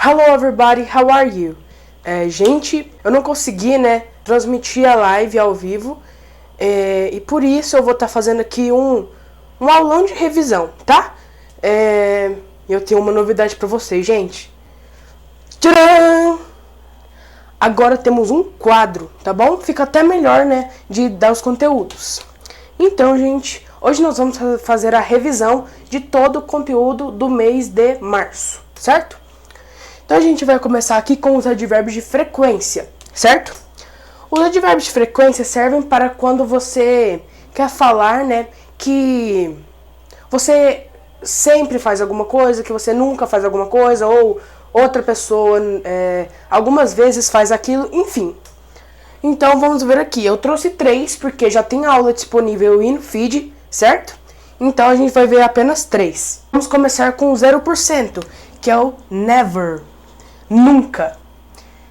Hello everybody, how are you? Gente, eu não consegui, transmitir a live ao vivo e por isso eu vou estar fazendo aqui um aulão de revisão, tá? Eu tenho uma novidade pra vocês, gente. Tcharam! Agora temos um quadro, tá bom? Fica até melhor, de dar os conteúdos. Então, gente, hoje nós vamos fazer a revisão de todo o conteúdo do mês de março, certo? Então a gente vai começar aqui com os advérbios de frequência, certo? Os advérbios de frequência servem para quando você quer falar, que você sempre faz alguma coisa, que você nunca faz alguma coisa, ou outra pessoa algumas vezes faz aquilo, enfim. Então vamos ver aqui, eu trouxe 3 porque já tem aula disponível aí no feed, certo? Então a gente vai ver apenas 3. Vamos começar com o 0%, que é o never, nunca.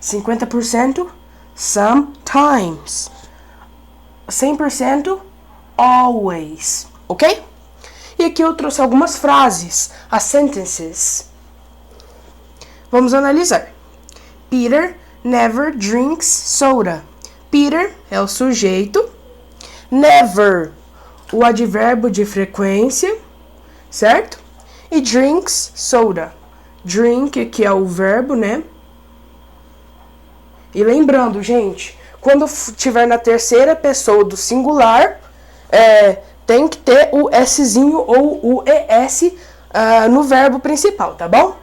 50%, sometimes. 100%, always, ok? E aqui eu trouxe algumas frases, as sentences. Vamos analisar. Peter never drinks soda. Peter é o sujeito. Never, o advérbio de frequência, certo? E drinks soda. Drink, que é o verbo, E lembrando, gente, quando tiver na terceira pessoa do singular, tem que ter o Szinho ou o ES no verbo principal, tá bom?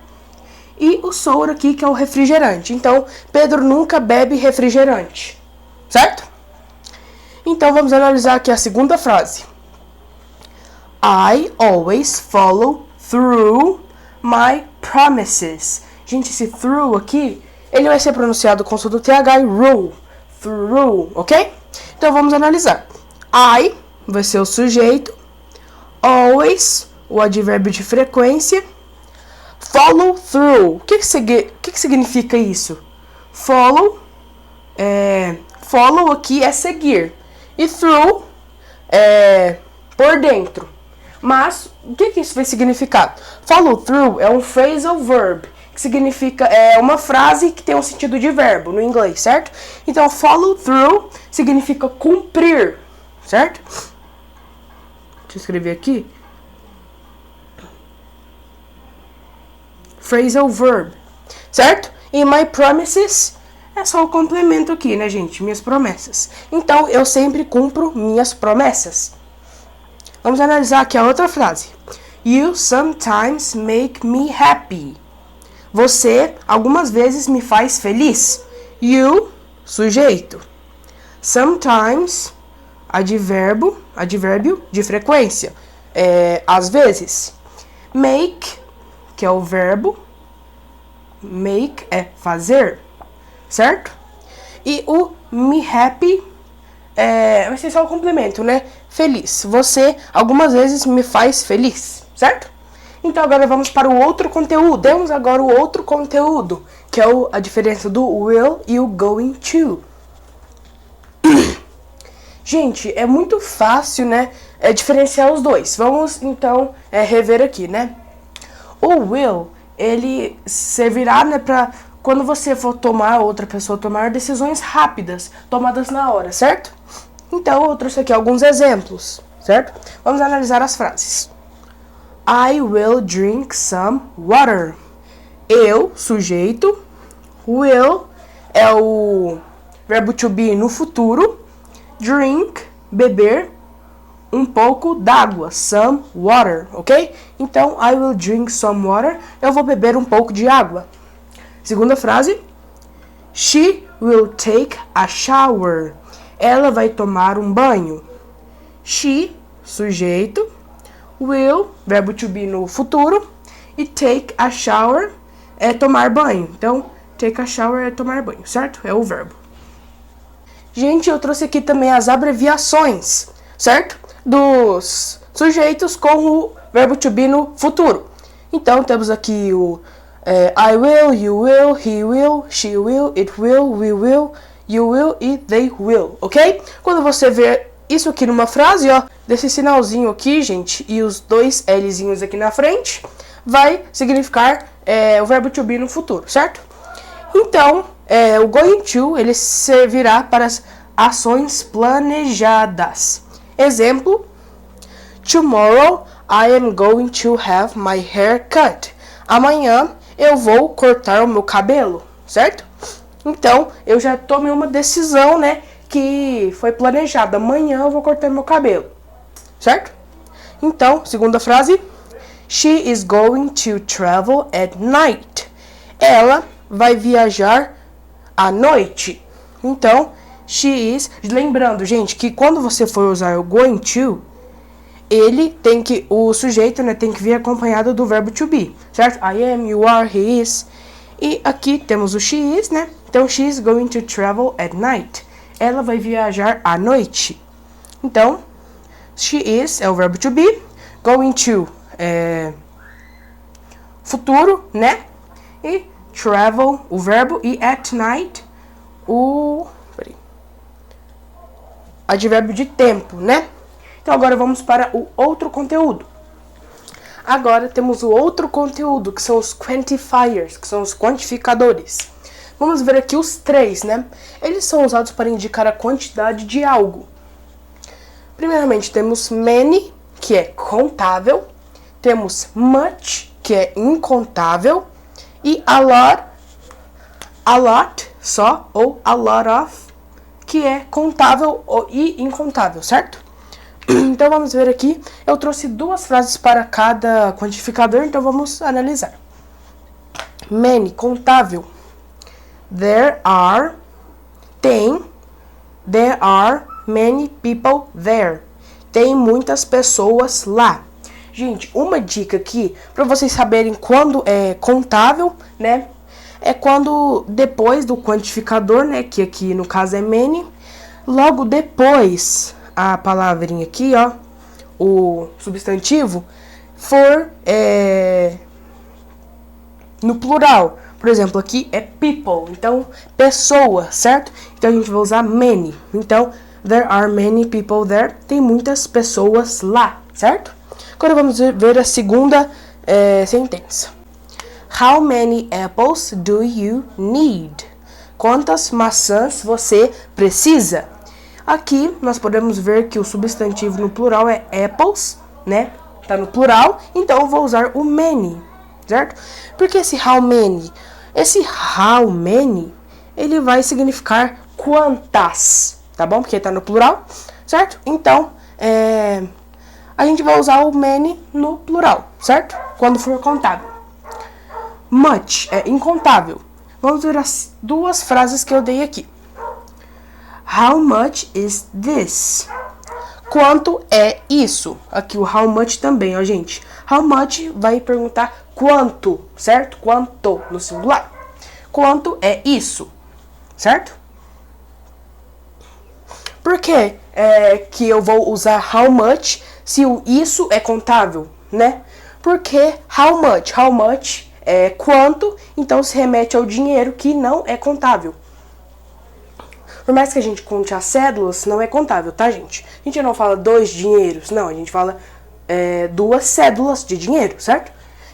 E o soda aqui, que é o refrigerante. Então, Pedro nunca bebe refrigerante, certo? Então, vamos analisar aqui a segunda frase. I always follow through my promises. Gente, esse through aqui, ele vai ser pronunciado com som do TH e rule. Through, ok? Então, vamos analisar. I vai ser o sujeito. Always, o advérbio de frequência. Follow through. O que significa isso? Follow, follow aqui é seguir. E through é por dentro. Mas, o que isso vai significar? Follow through é um phrasal verb, que significa, uma frase que tem um sentido de verbo no inglês, certo? Então, follow through significa cumprir, certo? Deixa eu escrever aqui. Phrasal verb, certo? E my promises é só o complemento aqui, gente? Minhas promessas. Então, eu sempre cumpro minhas promessas. Vamos analisar aqui a outra frase. You sometimes make me happy. Você, algumas vezes, me faz feliz. You, sujeito. Sometimes, advérbio de frequência. Às vezes. Make, que é o verbo. Make é fazer, certo? E o me happy vai ser só o complemento, Feliz. Você algumas vezes me faz feliz, certo? Então agora vamos para o outro conteúdo. Temos agora o outro conteúdo, que é a diferença do will e o going to. Gente, é muito fácil, diferenciar os dois. Vamos então rever aqui, O will, ele servirá, para quando você for outra pessoa tomar decisões rápidas, tomadas na hora, certo? Então, eu trouxe aqui alguns exemplos, certo? Vamos analisar as frases. I will drink some water. Eu, sujeito. Will é o verbo to be no futuro. Drink, beber um pouco d'água, some water, ok? Então, I will drink some water. Eu vou beber um pouco de água. Segunda frase. She will take a shower. Ela vai tomar um banho. She, sujeito. Will, verbo to be no futuro. E take a shower é tomar banho. Então, take a shower é tomar banho, certo? É o verbo. Gente, eu trouxe aqui também as abreviações, certo? Dos sujeitos com o verbo to be no futuro. Então, temos aqui o I will, you will, he will, she will, it will, we will, you will e they will, ok? Quando você ver isso aqui numa frase, desse sinalzinho aqui, gente, e os 2 Lzinhos aqui na frente, vai significar o verbo to be no futuro, certo? Então, o going to, ele servirá para as ações planejadas. Exemplo, tomorrow I am going to have my hair cut. Amanhã eu vou cortar o meu cabelo, certo? Então, eu já tomei uma decisão, né, que foi planejada. Amanhã eu vou cortar meu cabelo, certo? Então, segunda frase. She is going to travel at night. Ela vai viajar à noite. Então, she is... Lembrando, gente, que quando você for usar o going to, o sujeito, né, tem que vir acompanhado do verbo to be, certo? I am, you are, he is. E aqui temos o she is, né? Então, she is going to travel at night. Ela vai viajar à noite. Então, she is é o verbo to be. Going to é futuro, né? E travel, o verbo. E at night, o advérbio de tempo, né? Então, agora vamos para o outro conteúdo. Agora temos o outro conteúdo, que são os quantifiers, que são os quantificadores. Vamos ver aqui os três, né? Eles são usados para indicar a quantidade de algo. Primeiramente, temos many, que é contável. Temos much, que é incontável. E a lot só, ou a lot of, que é contável e incontável, certo? Então, vamos ver aqui. Eu trouxe duas frases para cada quantificador, então vamos analisar. Many, contável. There are many people there. Tem muitas pessoas lá. Gente, uma dica aqui, para vocês saberem quando é contável, né? É quando depois do quantificador, né? Que aqui no caso é many. Logo depois... a palavrinha aqui, ó, o substantivo, for no plural. Por exemplo, aqui é people, então, pessoa, certo? Então, a gente vai usar many. Então, there are many people there. Tem muitas pessoas lá, certo? Agora, vamos ver a segunda sentença. How many apples do you need? Quantas maçãs você precisa? Aqui, nós podemos ver que o substantivo no plural é apples, né? Tá no plural, então eu vou usar o many, certo? Porque esse how many? Esse how many, ele vai significar quantas, tá bom? Porque tá no plural, certo? Então, a gente vai usar o many no plural, certo? Quando for contável. Much é incontável. Vamos ver as duas frases que eu dei aqui. How much is this? Quanto é isso? Aqui o how much também, ó, gente. How much vai perguntar quanto, certo? Quanto no singular. Quanto é isso? Certo? Por que que eu vou usar how much se o isso é contável, né? Porque how much? How much é quanto, então se remete ao dinheiro que não é contável. Por mais que a gente conte as cédulas, não é contável, tá, gente? A gente não fala 2 dinheiros, não. A gente fala 2 cédulas de dinheiro, certo?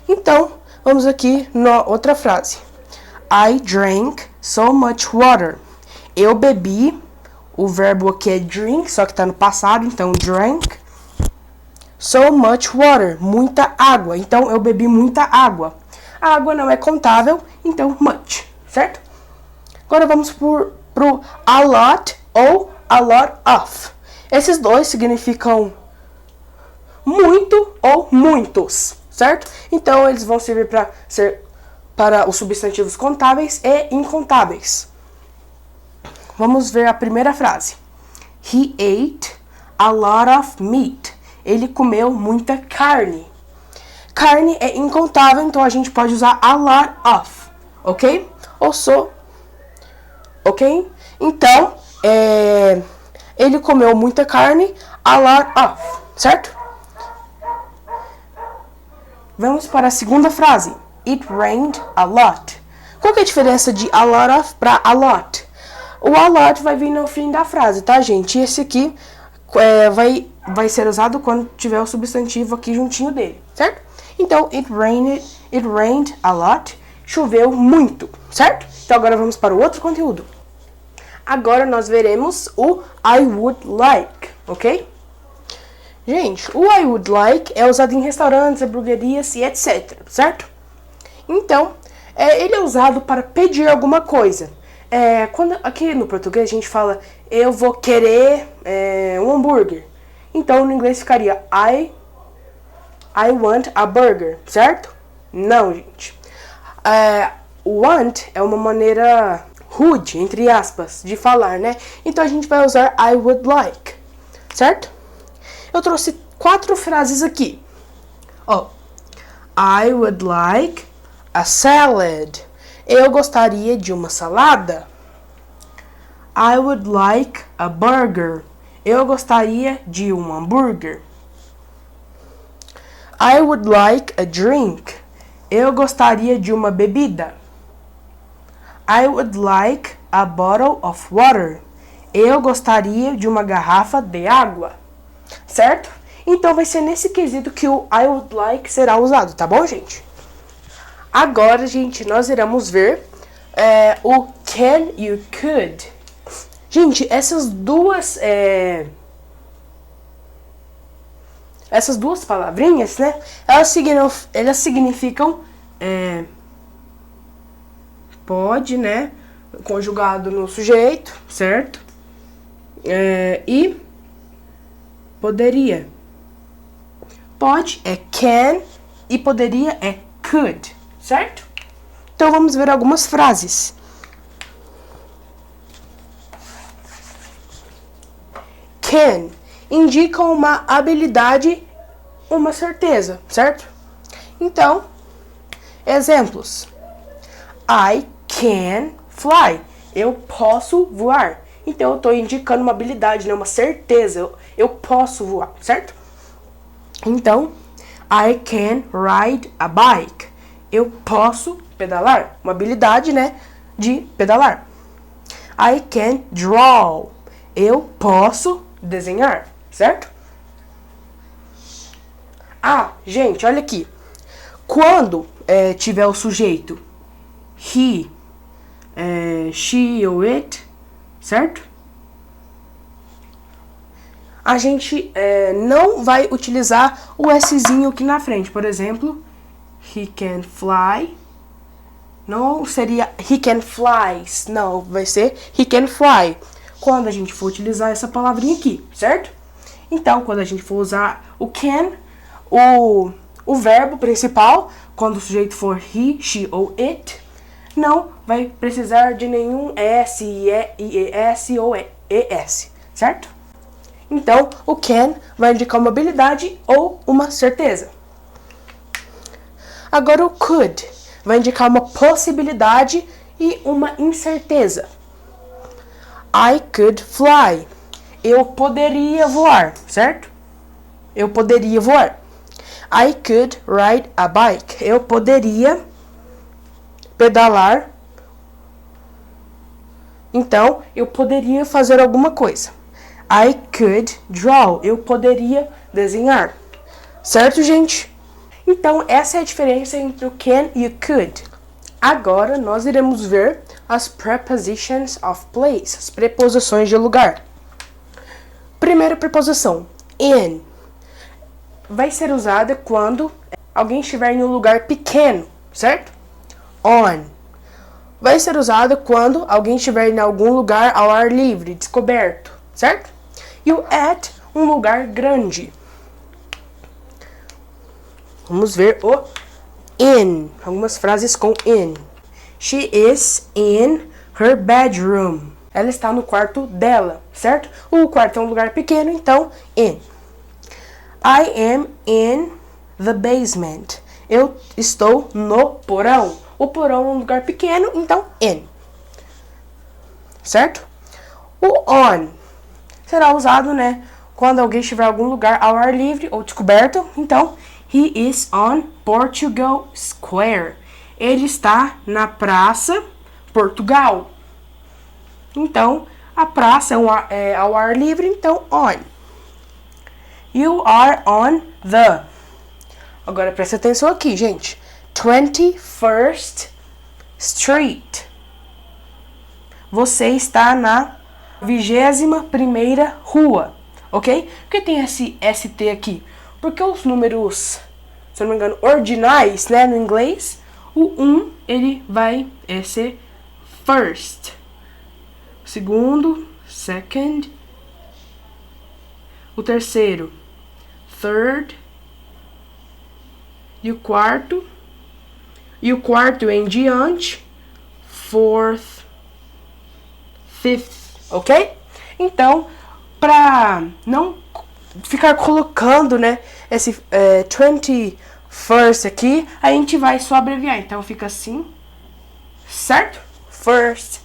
Então, vamos aqui na outra frase. I drank so much water. Eu bebi, o verbo aqui é drink, só que tá no passado, então drank. So much water, muita água. Então, eu bebi muita água. A água não é contável, então much, certo? Agora vamos pro a lot ou a lot of. Esses dois significam muito ou muitos, certo? Então, eles vão servir para os substantivos contáveis e incontáveis. Vamos ver a primeira frase. He ate a lot of meat. Ele comeu muita carne. Carne é incontável, então a gente pode usar a lot of, ok? Ok? Então, ele comeu muita carne, a lot of, certo? Vamos para a segunda frase. It rained a lot. Qual que é a diferença de a lot of para a lot? O a lot vai vir no fim da frase, tá, gente? E esse aqui vai ser usado quando tiver o substantivo aqui juntinho dele, certo? Então, it It rained a lot. Choveu muito, certo? Então agora vamos para o outro conteúdo. Agora nós veremos o I would like, ok? Gente, o I would like é usado em restaurantes, hamburguerias e etc, certo? Então, ele é usado para pedir alguma coisa. Quando aqui no português a gente fala eu vou querer um hambúrguer. Então no inglês ficaria I want a burger, certo? Não, gente. Want é uma maneira rude, entre aspas, de falar, né? Então a gente vai usar I would like, certo? Eu trouxe 4 frases aqui. I would like a salad. Eu gostaria de uma salada. I would like a burger. Eu gostaria de um hambúrguer. I would like a drink. Eu gostaria de uma bebida. I would like a bottle of water. Eu gostaria de uma garrafa de água. Certo? Então vai ser nesse quesito que o I would like será usado, tá bom, gente? Agora, gente, nós iremos ver o can e o could. Gente, essas duas palavrinhas, né? Elas significam pode, né? Conjugado no sujeito, certo? E poderia. Pode é can e poderia é could, certo? Então vamos ver algumas frases. Can indica uma habilidade, uma certeza, certo? Então, exemplos. I can fly. Eu posso voar. Então eu estou indicando uma habilidade, né? Uma certeza. Eu posso voar, certo? Então, I can ride a bike. Eu posso pedalar. Uma habilidade, né? De pedalar. I can draw. Eu posso desenhar, certo? Gente, olha aqui. Quando tiver o sujeito he, she ou it, certo? A gente não vai utilizar o Szinho aqui na frente. Por exemplo, he can fly. Não seria he can flies. Não, vai ser he can fly. Quando a gente for utilizar essa palavrinha aqui, certo? Então, quando a gente for usar o can, o verbo principal, quando o sujeito for he, she ou it, não vai precisar de nenhum S, IES ou ES, certo? Então, o can vai indicar uma habilidade ou uma certeza. Agora, o could vai indicar uma possibilidade e uma incerteza. I could fly. Eu poderia voar, certo? Eu poderia voar. I could ride a bike. Eu poderia pedalar. Então, eu poderia fazer alguma coisa. I could draw. Eu poderia desenhar. Certo, gente? Então, essa é a diferença entre o can e o could. Agora, nós iremos ver as prepositions of place, as preposições de lugar. Primeira preposição, in. Vai ser usada quando alguém estiver em um lugar pequeno, certo? On. Vai ser usada quando alguém estiver em algum lugar ao ar livre, descoberto, certo? E o at, um lugar grande. Vamos ver o in. Algumas frases com in. She is in her bedroom. Ela está no quarto dela, certo? O quarto é um lugar pequeno, então in. I am in the basement. Eu estou no porão. O porão é um lugar pequeno, então in. Certo? O on será usado, né, quando alguém estiver em algum lugar ao ar livre ou descoberto. Então, he is on Portugal Square. Ele está na Praça Portugal. Então, a praça é ao ar livre, então on. You are on the. Agora presta atenção aqui, gente. 21st Street. Você está na 21ª rua, ok? Por que tem esse ST aqui? Porque os números, se eu não me engano, ordinais, né, no inglês, o 1, ele vai ser first. O segundo, second. O terceiro, third. E o quarto em diante, fourth, fifth, ok? Então, para não ficar colocando, né, esse 21st aqui, a gente vai só abreviar. Então, fica assim, certo? First,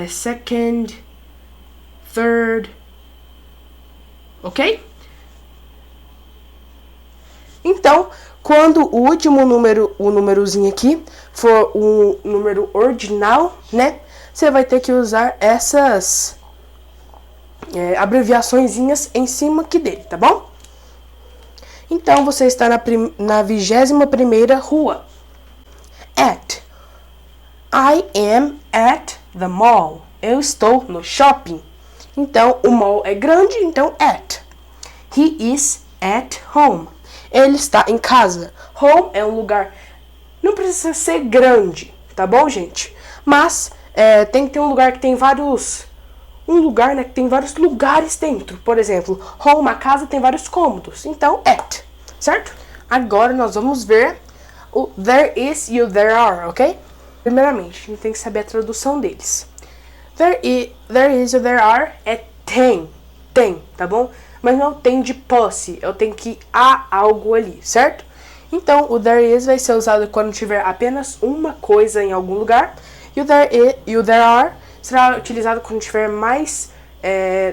second, third, ok? Então, quando o último número, o númerozinho aqui, for um número ordinal, né? Você vai ter que usar essas abreviaçõezinhas em cima aqui dele, tá bom? Então, você está na 21ª rua. At. I am at the mall. Eu estou no shopping. Então, o mall é grande, então at. He is at home. Ele está em casa. Home é um lugar, não precisa ser grande, tá bom, gente? Mas tem que ter um lugar que tem vários, né, que tem vários lugares dentro. Por exemplo, home, a casa, tem vários cômodos. Então, at, certo? Agora nós vamos ver o there is e o there are, ok? Primeiramente, a gente tem que saber a tradução deles. There is e o there are é tem, tá bom? Mas não tem de posse, eu tenho que há algo ali, certo? Então, o there is vai ser usado quando tiver apenas uma coisa em algum lugar. E o there are será utilizado quando tiver mais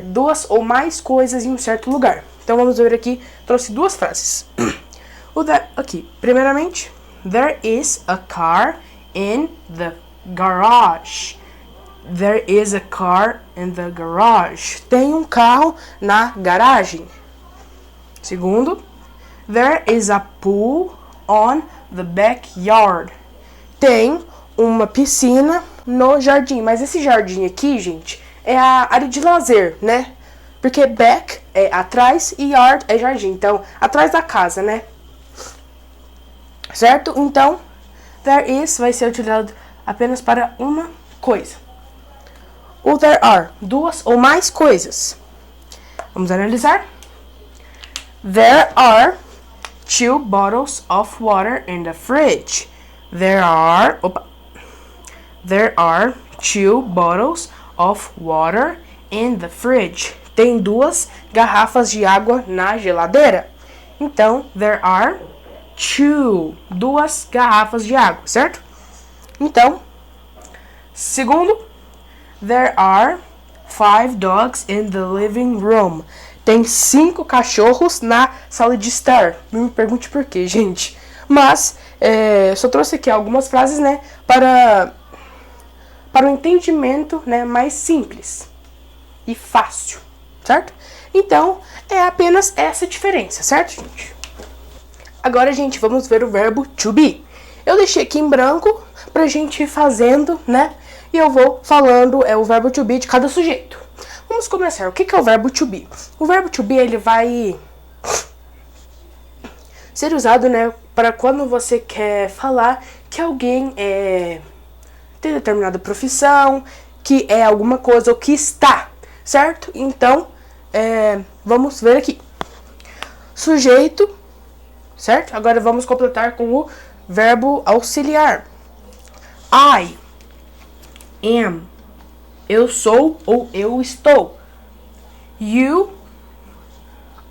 duas ou mais coisas em um certo lugar. Então, vamos ver aqui, trouxe duas frases. Aqui, primeiramente, there is a car in the garage. There is a car in the garage. Tem um carro na garagem. Segundo, there is a pool on the backyard. Tem uma piscina no jardim. Mas esse jardim aqui, gente, é a área de lazer, né? Porque back é atrás e yard é jardim. Então, atrás da casa, né? Certo? Então, there is vai ser utilizado apenas para uma coisa. O there are, duas ou mais coisas. Vamos analisar. There are 2 bottles of water in the fridge. There are 2 bottles of water in the fridge. Tem 2 garrafas de água na geladeira. Então, there are 2 garrafas de água, certo? Então, segundo, there are 5 dogs in the living room. Tem 5 cachorros na sala de estar. Não me pergunte por quê, gente. Mas, só trouxe aqui algumas frases, né, para o entendimento, né, mais simples e fácil, certo? Então, é apenas essa diferença, certo, gente? Agora, gente, vamos ver o verbo to be. Eu deixei aqui em branco pra gente ir fazendo, né? E eu vou falando o verbo to be de cada sujeito. Vamos começar. O que é o verbo to be? O verbo to be, ele vai ser usado, né, para quando você quer falar que alguém tem determinada profissão, que é alguma coisa ou que está, certo? Então, vamos ver aqui. Sujeito, certo? Agora vamos completar com o verbo auxiliar. I am. Eu sou ou eu estou. You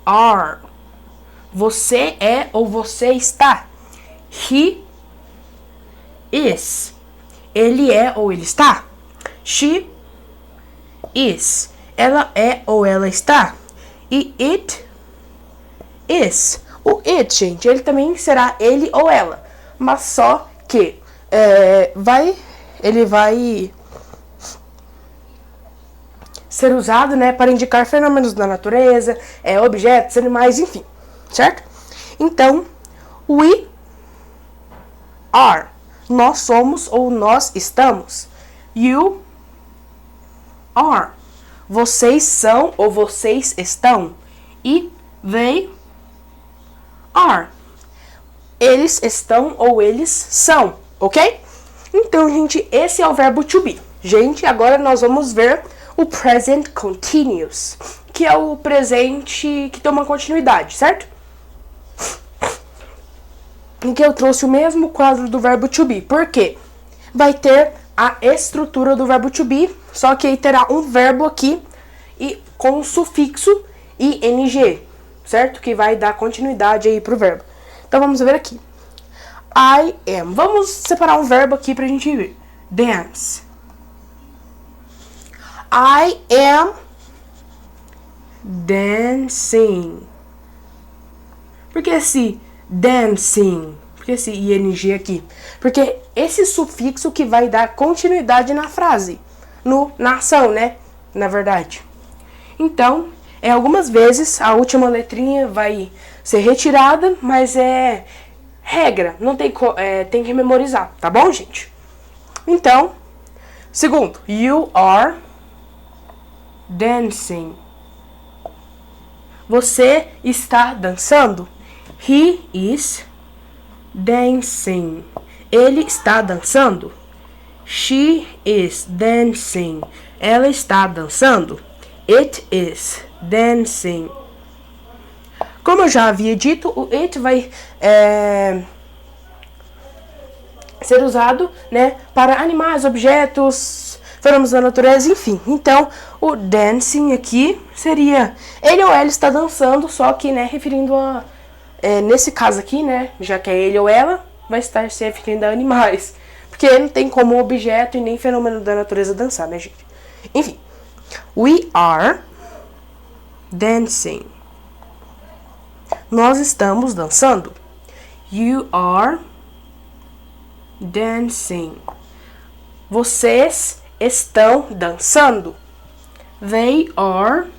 are. Você é ou você está. He is. Ele é ou ele está. She is. Ela é ou ela está. E it is. O it, gente, ele também será ele ou ela. Mas só que ele vai ser usado, né, para indicar fenômenos da natureza, objetos, animais, enfim, certo? Então, we are. Nós somos ou nós estamos. You are. Vocês são ou vocês estão. E they are. Eles estão ou eles são, ok? Então, gente, esse é o verbo to be. Gente, agora nós vamos ver o present continuous, que é o presente que tem uma continuidade, certo? Em que eu trouxe o mesmo quadro do verbo to be. Por quê? Vai ter a estrutura do verbo to be, só que aí terá um verbo aqui e com um sufixo ing, certo? Que vai dar continuidade aí pro verbo. Então vamos ver aqui. I am. Vamos separar um verbo aqui pra gente ver. Dance. I am dancing. Por que esse dancing? Por que esse ing aqui? Porque esse sufixo que vai dar continuidade na frase. Na ação, né? Na verdade. Então, algumas vezes a última letrinha vai ser retirada, mas é regra. Não tem, tem que memorizar, tá bom, gente? Então, segundo, you are dancing. Você está dançando. He is dancing. Ele está dançando. She is dancing. Ela está dançando. It is dancing. Como eu já havia dito, o it vai ser usado, né, para animais, objetos, fenômenos da natureza, enfim. Então, o dancing aqui seria ele ou ela está dançando, só que, né, referindo a nesse caso aqui, né, já que é ele ou ela, vai estar se referindo a animais, porque não tem como objeto e nem fenômeno da natureza dançar, né, gente? Enfim, we are dancing. Nós estamos dançando. You are dancing. Vocês estão dançando. They are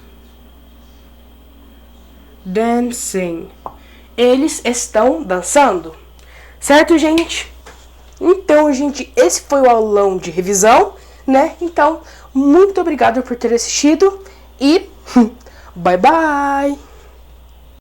dancing. Eles estão dançando. Certo, gente? Então, gente, esse foi o aulão de revisão, né? Então, muito obrigado por ter assistido e bye bye!